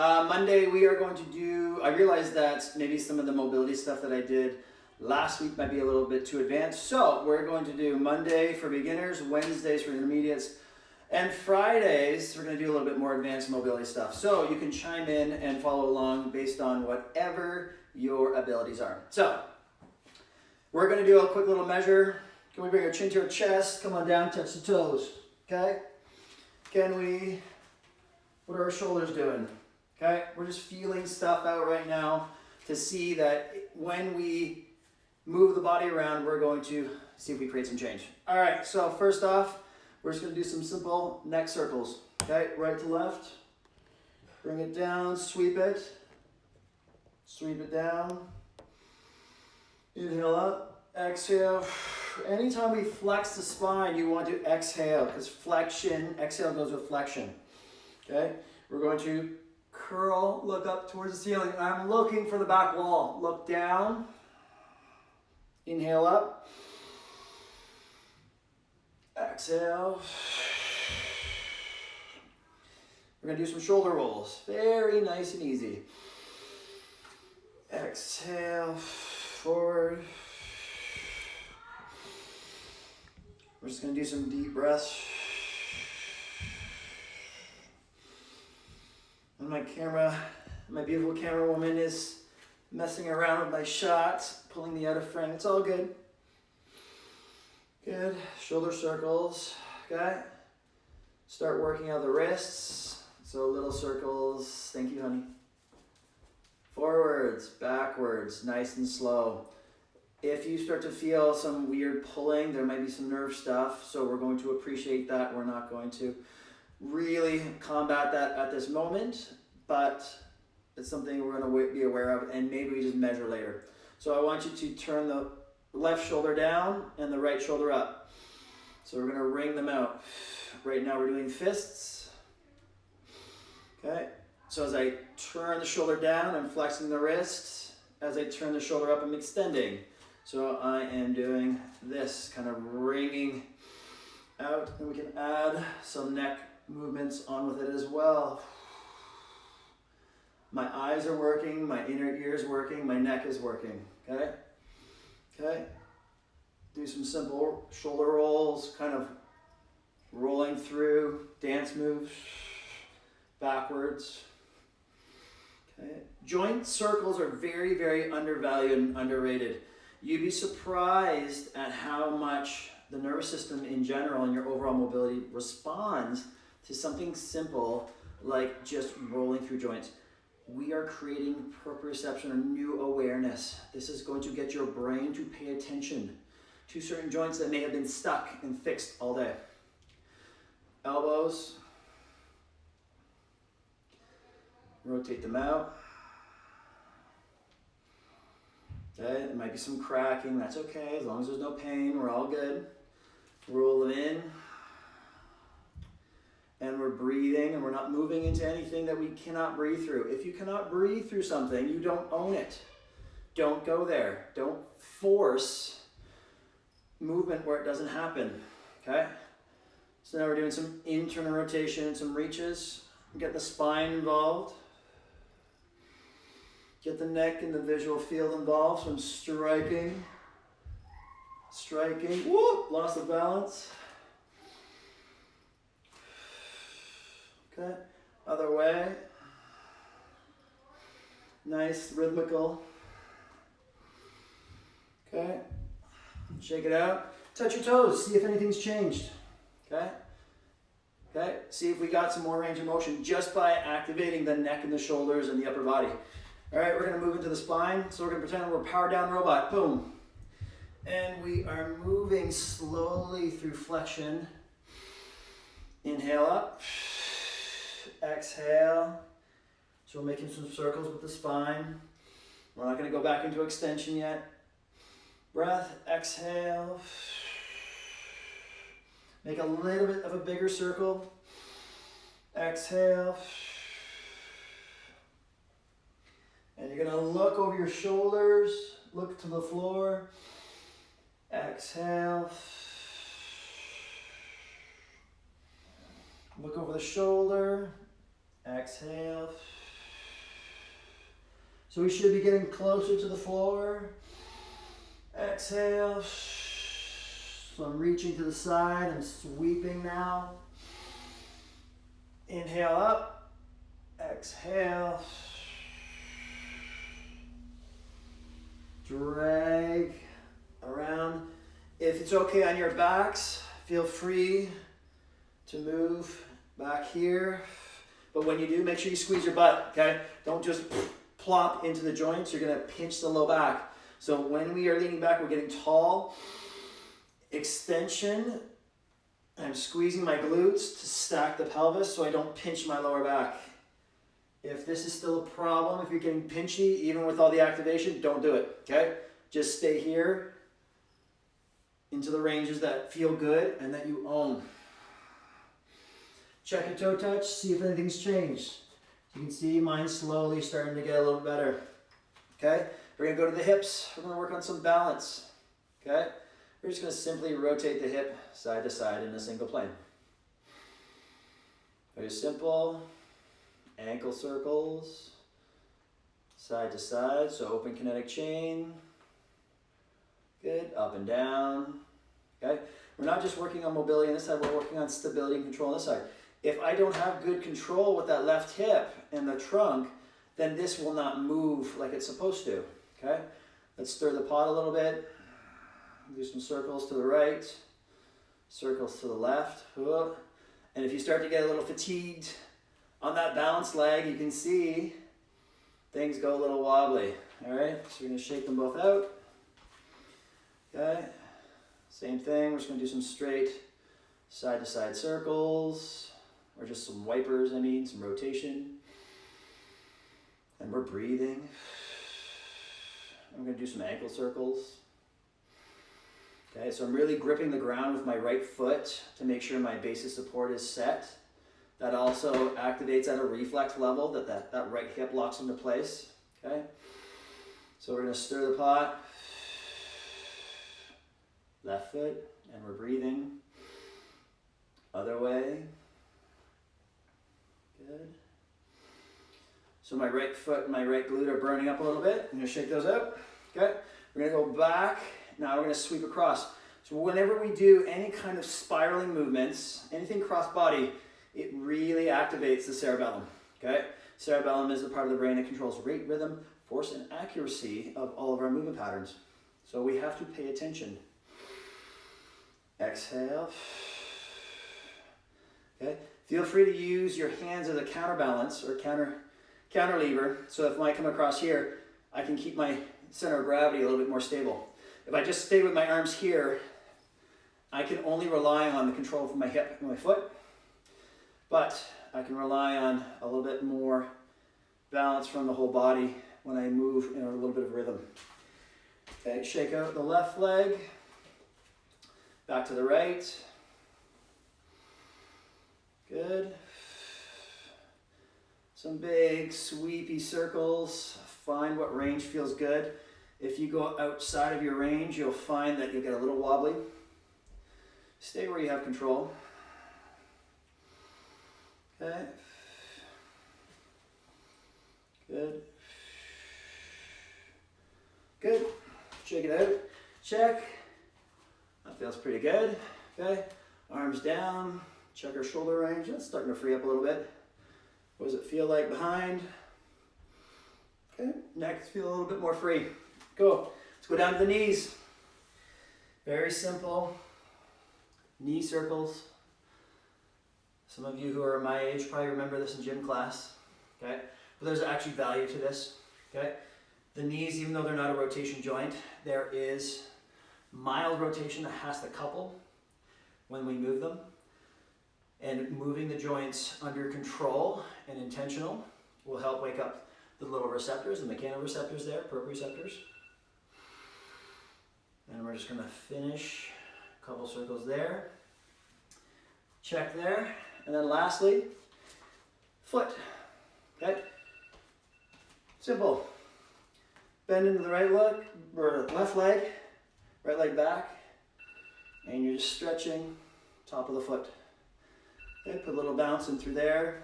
Monday we are going to do, I realized that maybe some of the mobility stuff that I did last week might be a little bit too advanced. So we're going to do Monday for beginners, Wednesdays for intermediates, and Fridays we're going to do a little bit more advanced mobility stuff. So you can chime in and follow along based on whatever your abilities are. So we're going to do a quick little measure. Can we bring our chin to our chest? Come on down, touch the toes. Okay? What are our shoulders doing? Okay? We're just feeling stuff out right now to see that when we move the body around, we're going to see if we create some change. All right, so first off, we're just going to do some simple neck circles. Okay? Right to left. Bring it down, sweep it. Sweep it down. Inhale up, exhale. Anytime we flex the spine, you want to exhale because flexion, exhale goes with flexion. Okay? We're going to curl, look up towards the ceiling. I'm looking for the back wall. Look down. Inhale up. Exhale. We're going to do some shoulder rolls. Very nice and easy. Exhale, forward. We're just going to do some deep breaths. And my beautiful camera woman is messing around with my shots, pulling me out of frame. It's all good. Good. Shoulder circles. Okay. Start working out the wrists. So little circles. Thank you, honey. Forwards, backwards, nice and slow. If you start to feel some weird pulling, there might be some nerve stuff. So we're going to appreciate that. We're not going to really combat that at this moment, but it's something we're going to be aware of, and maybe we just measure later. So I want you to turn the left shoulder down and the right shoulder up. So we're going to wring them out. Right now we're doing fists. Okay. So as I turn the shoulder down, I'm flexing the wrist. As I turn the shoulder up, I'm extending. So I am doing this, kind of wringing out, and we can add some neck movements on with it as well. My eyes are working, my inner ear is working, my neck is working, okay? Okay, do some simple shoulder rolls, kind of rolling through, dance moves, backwards. Okay. Joint circles are very, very undervalued and underrated. You'd be surprised at how much the nervous system in general and your overall mobility responds to something simple like just rolling through joints. We are creating proprioception or new awareness. This is going to get your brain to pay attention to certain joints that may have been stuck and fixed all day. Elbows. Rotate them out. Okay, there might be some cracking, that's okay, as long as there's no pain, we're all good. Roll them in. And we're breathing, and we're not moving into anything that we cannot breathe through. If you cannot breathe through something, you don't own it. Don't go there. Don't force movement where it doesn't happen, okay? So now we're doing some internal rotation, some reaches. Get the spine involved. Get the neck and the visual field involved. So I'm striking, whoop, loss of balance. Okay, other way. Nice, rhythmical. Okay, shake it out. Touch your toes, see if anything's changed. Okay, okay, see if we got some more range of motion just by activating the neck and the shoulders and the upper body. All right, we're gonna move into the spine. So we're gonna pretend we're power down robot, boom. And we are moving slowly through flexion. Inhale up, exhale. So we're making some circles with the spine. We're not gonna go back into extension yet. Breath, exhale. Make a little bit of a bigger circle. Exhale. And you're gonna look over your shoulders, look to the floor. Exhale. Look over the shoulder. Exhale. So we should be getting closer to the floor. Exhale. So I'm reaching to the side, I'm sweeping now. Inhale up, exhale. Drag around. If it's okay on your backs, feel free to move back here. But when you do, make sure you squeeze your butt, okay? Don't just plop into the joints, you're gonna pinch the low back. So when we are leaning back, we're getting tall. Extension. I'm squeezing my glutes to stack the pelvis so I don't pinch my lower back. If this is still a problem, if you're getting pinchy, even with all the activation, don't do it, okay? Just stay here into the ranges that feel good and that you own. Check your toe touch, see if anything's changed. You can see mine's slowly starting to get a little better, okay? We're gonna go to the hips. We're gonna work on some balance, okay? We're just going to simply rotate the hip side to side in a single plane. Very simple. Ankle circles, side to side, so open kinetic chain. Good, up and down. Okay, we're not just working on mobility on this side, we're working on stability and control on this side. If I don't have good control with that left hip and the trunk, then this will not move like it's supposed to. Okay, let's stir the pot a little bit. Do some circles to the right, circles to the left. And if you start to get a little fatigued on that balance leg, you can see things go a little wobbly. All right, so we're going to shake them both out. Okay, same thing. We're just going to do some straight side to side circles, or just some wipers, some rotation. And we're breathing. I'm going to do some ankle circles. Okay, so I'm really gripping the ground with my right foot to make sure my base of support is set. That also activates at a reflex level, that right hip locks into place. Okay, so we're going to stir the pot. Left foot, and we're breathing. Other way. Good. So my right foot and my right glute are burning up a little bit. I'm going to shake those out. Okay, we're going to go back. Now we're going to sweep across. So whenever we do any kind of spiraling movements, anything cross body, it really activates the cerebellum. Okay? Cerebellum is the part of the brain that controls rate, rhythm, force, and accuracy of all of our movement patterns. So we have to pay attention. Exhale. Okay? Feel free to use your hands as a counterbalance or counter lever. So if I come across here, I can keep my center of gravity a little bit more stable. If I just stay with my arms here, I can only rely on the control from my hip and my foot, but I can rely on a little bit more balance from the whole body when I move in a little bit of rhythm. Okay, shake out the left leg, back to the right. Good. Some big sweepy circles. Find what range feels good. If you go outside of your range, you'll find that you'll get a little wobbly. Stay where you have control. Okay. Good. Good. Shake it out. Check. That feels pretty good. Okay. Arms down. Check our shoulder range. That's starting to free up a little bit. What does it feel like behind? Okay. Neck feel a little bit more free. Go. Let's go down to the knees. Very simple. Knee circles. Some of you who are my age probably remember this in gym class. Okay. But there's actually value to this. Okay. The knees, even though they're not a rotation joint, there is mild rotation that has to couple when we move them. And moving the joints under control and intentional will help wake up the little receptors, the mechanoreceptors there, proprioceptors. And we're just going to finish a couple circles there. Check there. And then lastly, foot. Okay? Simple. Bend into the right leg, or left leg, right leg back, and you're just stretching top of the foot. Okay, put a little bounce in through there.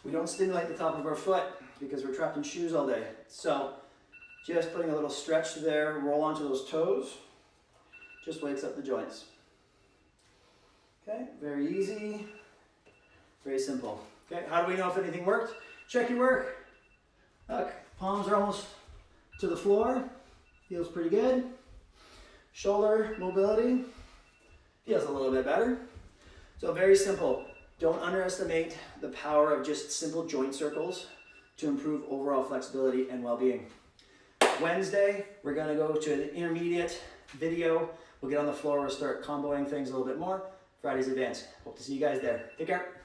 We don't stimulate the top of our foot because we're trapped in shoes all day. So just putting a little stretch there, roll onto those toes, just wakes up the joints. Okay, very easy, very simple. Okay, how do we know if anything worked? Check your work. Look, palms are almost to the floor. Feels pretty good. Shoulder mobility feels a little bit better. So very simple. Don't underestimate the power of just simple joint circles to improve overall flexibility and well-being. Wednesday, we're gonna go to an intermediate video. We'll get on the floor, we'll start comboing things a little bit more. Friday's advanced. Hope to see you guys there. Take care.